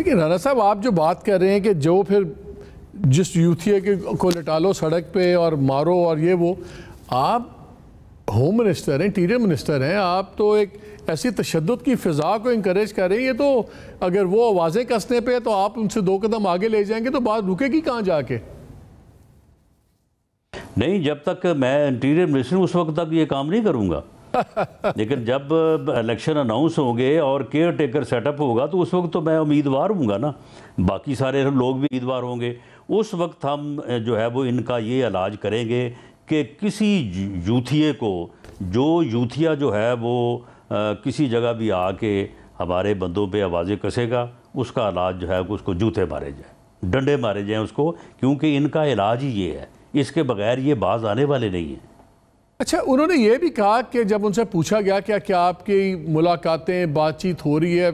लेकिन राणा साहब, आप जो बात कर रहे हैं कि जो फिर जिस यूथिया के को लटालो सड़क पे और मारो और ये वो, आप होम मिनिस्टर हैं, इंटीरियर मिनिस्टर हैं, आप तो एक ऐसी तशद्दुद की फ़िज़ा को इंकरेज कर रहे हैं। ये तो अगर वो आवाज़ें कसने पे तो आप उनसे 2 कदम आगे ले जाएंगे तो बात रुकेगी कहाँ जाके? नहीं, जब तक मैं इंटीरियर मिनिस्टर उस वक्त तक ये काम नहीं करूँगा। लेकिन जब इलेक्शन अनाउंस होंगे और केयर टेकर सेटअप होगा तो उस वक्त तो मैं उम्मीदवार हूँगा ना, बाकी सारे लोग भी उम्मीदवार होंगे। उस वक्त हम जो है वो इनका ये इलाज करेंगे कि किसी यूथिये को, जो यूथिया जो है वो किसी जगह भी आके हमारे बंदों पे आवाज़ें कसेगा, उसका इलाज जो है उसको जूते मारे जाए, डंडे मारे जाएँ उसको, क्योंकि इनका इलाज ही ये है। इसके बगैर ये बाज आने वाले नहीं हैं। अच्छा, उन्होंने ये भी कहा कि जब उनसे पूछा गया क्या आपकी मुलाकातें, बातचीत हो रही है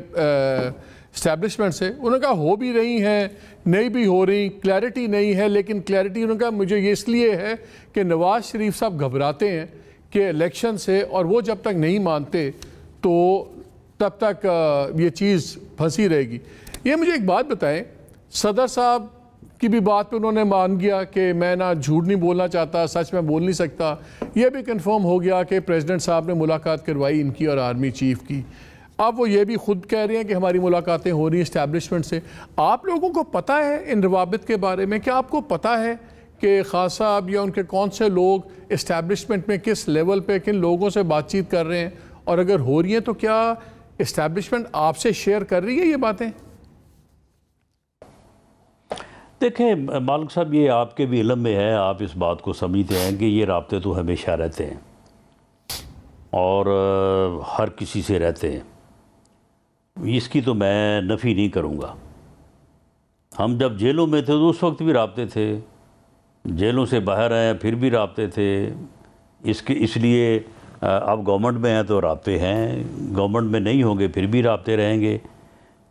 इस्टेब्लिशमेंट से, उन्होंने कहा हो भी रही हैं, नहीं भी हो रही, क्लैरिटी नहीं है। लेकिन क्लैरिटी उन्होंने कहा मुझे ये इसलिए है कि नवाज़ शरीफ साहब घबराते हैं कि इलेक्शन से, और वो जब तक नहीं मानते तो तब तक ये चीज़ फंसी रहेगी। ये मुझे एक बात बताएं, सदर साहब की भी बात पे उन्होंने मान गया कि मैं ना झूठ नहीं बोलना चाहता, सच में बोल नहीं सकता। ये भी कंफर्म हो गया कि प्रेसिडेंट साहब ने मुलाकात करवाई इनकी और आर्मी चीफ की। अब वो ये भी खुद कह रहे हैं कि हमारी मुलाकातें हो रही हैं इस्टेब्लिशमेंट से। आप लोगों को पता है इन रवाबित के बारे में? क्या आपको पता है कि खान साहब या उनके कौन से लोग इस्टेब्लिशमेंट में किस लेवल पे किन लोगों से बातचीत कर रहे हैं, और अगर हो रही हैं तो क्या इस्टेब्लिशमेंट आपसे शेयर कर रही है ये बातें? देखें मालिक साहब, ये आपके भी इल्म में है, आप इस बात को समझते हैं कि ये राब्ते तो हमेशा रहते हैं और हर किसी से रहते हैं। इसकी तो मैं नफ़ी नहीं करूँगा। हम जब जेलों में थे तो उस वक्त भी राब्ते थे, जेलों से बाहर आए फिर भी राब्ते थे। इसलिए अब गवर्नमेंट में हैं तो राब्ते हैं, गवर्नमेंट में नहीं होंगे फिर भी राब्ते रहेंगे।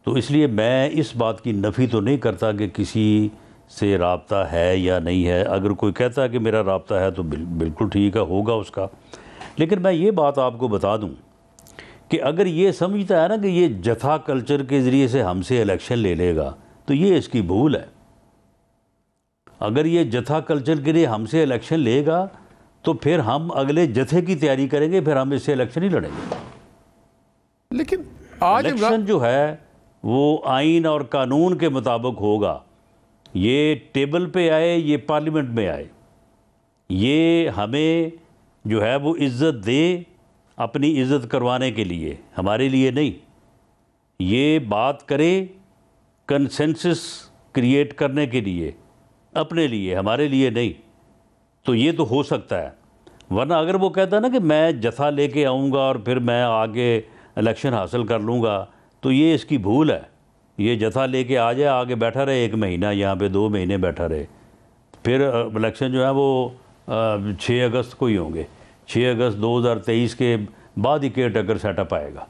तो इसलिए मैं इस बात की नफ़ी तो नहीं करता कि किसी से राब्ता है या नहीं है। अगर कोई कहता है कि मेरा राब्ता है तो बिल्कुल ठीक है, होगा उसका। लेकिन मैं ये बात आपको बता दूं कि अगर ये समझता है ना कि ये जथा कल्चर के ज़रिए से हमसे इलेक्शन ले लेगा तो ये इसकी भूल है। अगर ये जथा कल्चर के लिए हमसे इलेक्शन लेगा तो फिर हम अगले जथे की तैयारी करेंगे, फिर हम इससे इलेक्शन ही लड़ेंगे। लेकिन आज इलेक्शन जो है वो आइन और कानून के मुताबिक होगा। ये टेबल पे आए, ये पार्लियामेंट में आए, ये हमें जो है वो इज़्ज़त दे अपनी इज़्ज़त करवाने के लिए, हमारे लिए नहीं। ये बात करे कंसेंसस क्रिएट करने के लिए, अपने लिए, हमारे लिए नहीं। तो ये तो हो सकता है। वरना अगर वो कहता ना कि मैं जथा लेके आऊँगा और फिर मैं आगे इलेक्शन हासिल कर लूँगा, तो ये इसकी भूल है। ये जथा लेके आ जाए, आगे बैठा रहे 1 महीना, यहाँ पे 2 महीने बैठा रहे, फिर इलेक्शन जो है वो 6 अगस्त को ही होंगे। 6 अगस्त 2023 के बाद ही केयर टेकर सेटअप आएगा।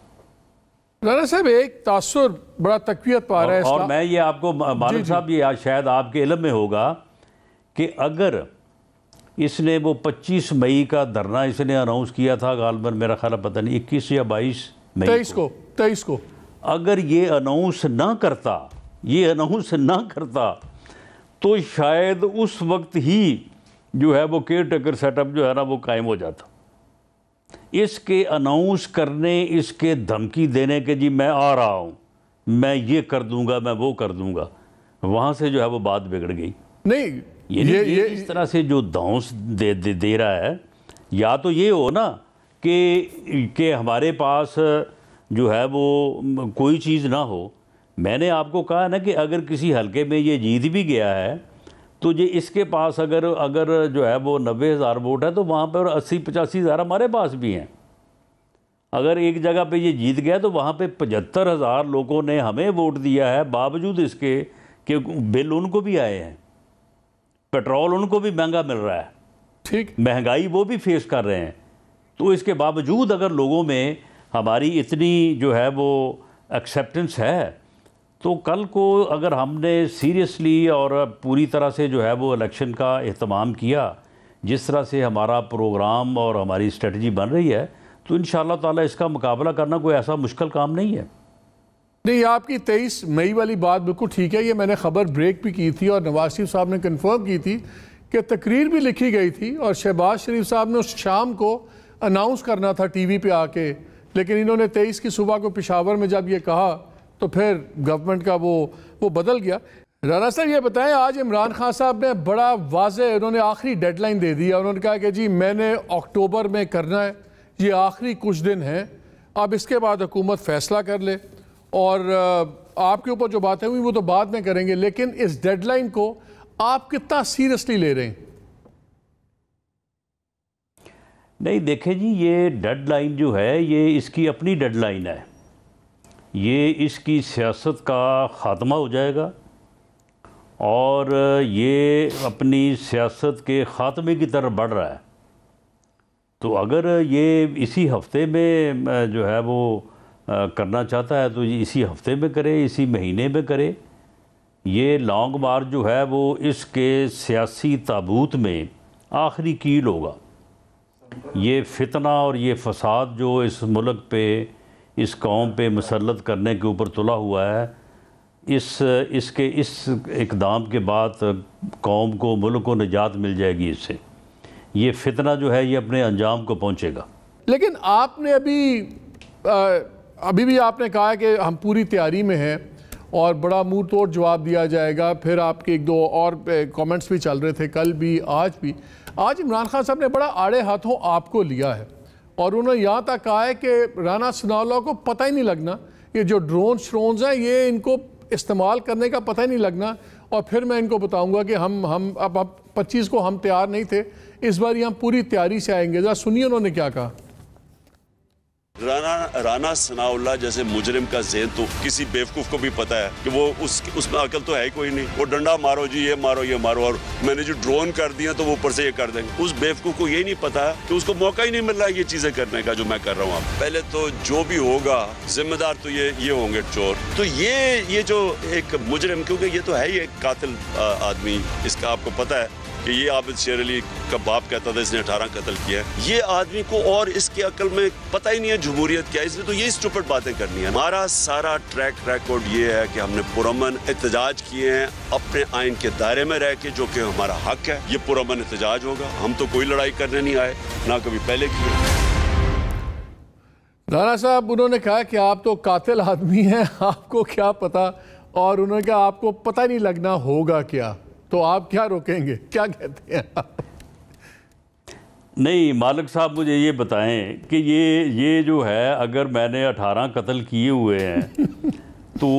राणा साहब, एक तासुर बड़ा तकवीत पा रहा है और मैं ये आपको मालिक साहब, ये आज शायद आपके इल्म में होगा कि अगर इसने वो 25 मई का धरना इसने अनाउंस किया था, गालबन मेरा ख्याल पता नहीं 21 या 22 मई 23 को, अगर ये अनाउंस ना करता तो शायद उस वक्त ही जो है वो केयर टेकर सेटअप जो है ना वो कायम हो जाता। इसके अनाउंस करने, इसके धमकी देने के जी मैं आ रहा हूँ, मैं ये कर दूंगा, मैं वो कर दूंगा, वहाँ से जो है वो बात बिगड़ गई। नहीं, ये इस तरह से जो धौंस दे रहा है, या तो ये हो ना कि हमारे पास जो है वो कोई चीज़ ना हो। मैंने आपको कहा ना कि अगर किसी हलके में ये जीत भी गया है तो ये इसके पास अगर जो है वो 90,000 वोट है तो वहाँ पर 80-85 हज़ार हमारे पास भी हैं। अगर एक जगह पे ये जीत गया तो वहाँ पे 75,000 लोगों ने हमें वोट दिया है, बावजूद इसके कि बिल उनको भी आए हैं, पेट्रोल उनको भी महंगा मिल रहा है, ठीक, महंगाई वो भी फेस कर रहे हैं। तो इसके बावजूद अगर लोगों में हमारी इतनी जो है वो एक्सेप्टेंस है, तो कल को अगर हमने सीरियसली और पूरी तरह से जो है वो इलेक्शन का एहतमाम किया, जिस तरह से हमारा प्रोग्राम और हमारी स्ट्रेटजी बन रही है, तो इंशाअल्लाह ताला इसका मुकाबला करना कोई ऐसा मुश्किल काम नहीं है। नहीं, आपकी 23 मई वाली बात बिल्कुल ठीक है, ये मैंने ख़बर ब्रेक भी की थी और नवाज शरीफ साहब ने कंफर्म की थी कि तकरीर भी लिखी गई थी और शहबाज शरीफ साहब ने उस शाम को अनाउंस करना था टीवी पे आके, लेकिन इन्होंने 23 की सुबह को पेशावर में जब ये कहा तो फिर गवर्नमेंट का वो बदल गया। राना साहब ये बताएं, आज इमरान खान साहब ने बड़ा वाज़ेह उन्होंने आखिरी डेडलाइन दे दिया, उन्होंने कहा कि जी मैंने अक्टूबर में करना है, ये आखिरी कुछ दिन हैं, अब इसके बाद हुकूमत फ़ैसला कर ले और आपके ऊपर जो बातें हुई वो तो बाद में करेंगे, लेकिन इस डेडलाइन को आप कितना सीरियसली ले रहे हैं? नहीं देखें जी, ये डेडलाइन जो है ये इसकी अपनी डेडलाइन है, ये इसकी सियासत का ख़ात्मा हो जाएगा और ये अपनी सियासत के ख़ात्मे की तरफ बढ़ रहा है। तो अगर ये इसी हफ्ते में जो है वो करना चाहता है तो ये इसी हफ्ते में करे, इसी महीने में करे। ये लॉन्ग मार्च जो है वो इसके सियासी ताबूत में आखिरी कील होगा। ये फितना और ये फसाद जो इस मुल्क पे, इस कौम पे मुसल्लत करने के ऊपर तुला हुआ है, इसके इस इक़दाम के बाद कौम को, मुल्क को निजात मिल जाएगी इससे। ये फितना जो है ये अपने अंजाम को पहुंचेगा। लेकिन आपने अभी भी आपने कहा है कि हम पूरी तैयारी में हैं और बड़ा मुंह तोड़ जवाब दिया जाएगा। फिर आपके एक दो और कमेंट्स भी चल रहे थे कल भी आज भी। आज इमरान खान साहब ने बड़ा आड़े हाथों आपको लिया है और उन्होंने यहाँ तक कहा है कि राना सनाउल्लाह को पता ही नहीं लगना, ये जो ड्रोन्स हैं ये इनको इस्तेमाल करने का पता ही नहीं लगना, और फिर मैं इनको बताऊंगा कि हम अब 25 को हम तैयार नहीं थे, इस बार हम पूरी तैयारी से आएंगे। जरा सुनिए उन्होंने क्या कहा। राना सनाउल्लाह जैसे मुजरिम का ज़हन तो किसी बेवकूफ़ को भी पता है कि वो उसमें अकल तो है ही कोई नहीं। वो डंडा मारो जी, ये मारो और मैंने जो ड्रोन कर दिया तो वो ऊपर से ये कर देंगे। उस बेवकूफ़ को ये नहीं पता कि उसको मौका ही नहीं मिल रहा है ये चीज़ें करने का जो मैं कर रहा हूँ। पहले तो जो भी होगा जिम्मेदार तो ये होंगे चोर। तो ये जो एक मुजरिम, क्योंकि ये तो है ही एक कातिल आदमी, इसका आपको पता है कि ये आबिद शेर अली का बाप कहता था इसने 18 कत्ल किया है। ये आदमी को और इसके अकल में पता ही नहीं है जमहूरियत क्या है, इसलिए तो ये स्टूपिड बातें करनी है। हमारा सारा ट्रैक रिकॉर्ड ये है कि हमने पुरअमन एहतजाज किए हैं अपने आइन के दायरे में रह के, जो कि हमारा हक है। ये पुरअमन एहतजाज होगा, हम तो कोई लड़ाई करने नहीं आए, ना कभी पहले की। राना साहब उन्होंने कहा कि आप तो कातिल आदमी हैं, आपको क्या पता, और उन्होंने कहा आपको पता नहीं लगना होगा क्या, तो आप क्या रोकेंगे, क्या कहते हैं आप? नहीं मालिक साहब, मुझे ये बताएं कि ये जो है अगर मैंने 18 कत्ल किए हुए हैं तो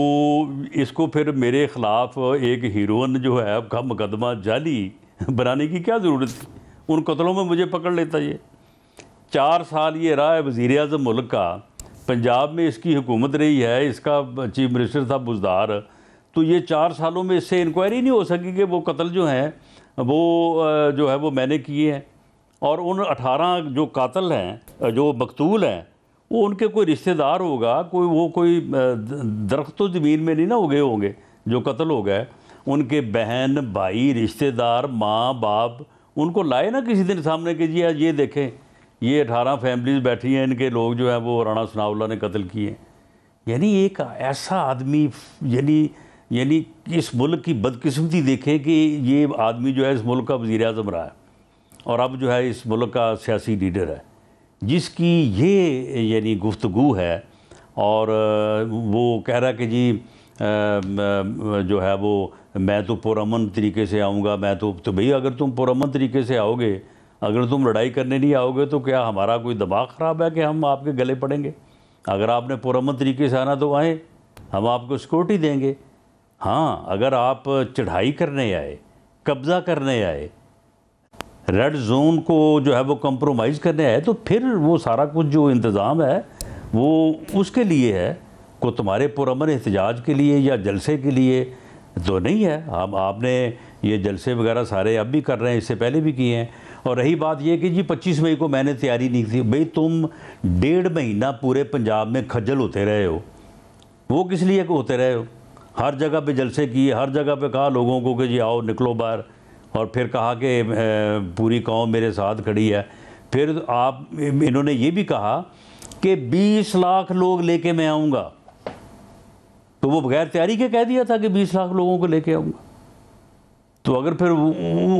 इसको फिर मेरे ख़िलाफ़ एक हीरोइन जो है का मुकदमा जाली बनाने की क्या ज़रूरत थी? उन कत्लों में मुझे पकड़ लेता। ये 4 साल ये रहा है वज़ीर आज़म मुल्क का, पंजाब में इसकी हुकूमत रही है, इसका चीफ मिनिस्टर था बुज़दार, तो ये 4 सालों में इससे इंक्वायरी नहीं हो सकी कि वो कत्ल जो हैं वो जो है वो मैंने किए हैं। और उन 18 जो कातिल हैं, जो मकतूल हैं, वो उनके कोई रिश्तेदार होगा, कोई दरख्त तो ज़मीन में नहीं ना उगे होंगे जो कत्ल हो गए। उनके बहन भाई रिश्तेदार माँ बाप उनको लाए ना किसी दिन सामने कि जी आज ये देखें ये 18 फैमिलीज़ बैठी हैं, इनके लोग जो हैं वो राना सनाउल्लाह ने कत्ल किए। यानी एक ऐसा आदमी, यानी इस मुल्क की बदकिस्मती देखें कि ये आदमी जो है इस मुल्क का वज़ीर आज़म रहा है और अब जो है इस मुल्क का सियासी लीडर है, जिसकी ये यानी गुफ्तगू है और वो कह रहा है कि जी जो है वो मैं तो पुरअमन तरीके से आऊँगा, मैं तो भाई अगर तुम पुरअमन तरीके से आओगे, अगर तुम लड़ाई करने नहीं आओगे तो क्या हमारा कोई दिमाग ख़राब है कि हम आपके गले पड़ेंगे? अगर आपने पुरअमन तरीके से आना तो आए, हम आपको सिक्योरिटी देंगे। हाँ, अगर आप चढ़ाई करने आए, कब्ज़ा करने आए, रेड जोन को जो है वो कंप्रोमाइज़ करने आए, तो फिर वो सारा कुछ जो इंतज़ाम है वो उसके लिए है, को तुम्हारे पुरअमन एहतजाज के लिए या जलसे के लिए तो नहीं है। हम आपने ये जलसे वगैरह सारे अब भी कर रहे हैं, इससे पहले भी किए हैं। और रही बात ये कि जी 25 मई को मैंने तैयारी नहीं थी, भाई तुम 1.5 महीना पूरे पंजाब में खज्जल होते रहे हो, वो किस लिए होते रहे हो? हर जगह पे जलसे किए, हर जगह पे कहा लोगों को कि जी आओ निकलो बाहर, और फिर कहा कि पूरी कौम मेरे साथ खड़ी है। फिर इन्होंने ये भी कहा कि 20 लाख लोग लेके मैं आऊँगा। तो वो बगैर तैयारी के कह दिया था कि 20 लाख लोगों को लेके आऊँगा। तो अगर फिर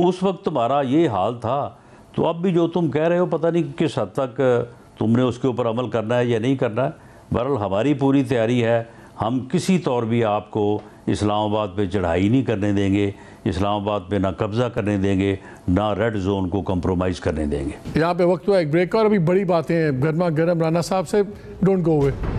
उस वक्त तुम्हारा ये हाल था, तो अब भी जो तुम कह रहे हो पता नहीं किस हद तक तुमने उसके ऊपर अमल करना है या नहीं करना है। बहरहाल हमारी पूरी तैयारी है, हम किसी तौर भी आपको इस्लामाबाद पे चढ़ाई नहीं करने देंगे, इस्लामाबाद पे ना कब्ज़ा करने देंगे, ना रेड जोन को कंप्रोमाइज़ करने देंगे। यहाँ पे वक्त हुआ एक ब्रेक का, और अभी बड़ी बातें हैं गर्मा गर्म राना साहब से, डोंट गो अवे।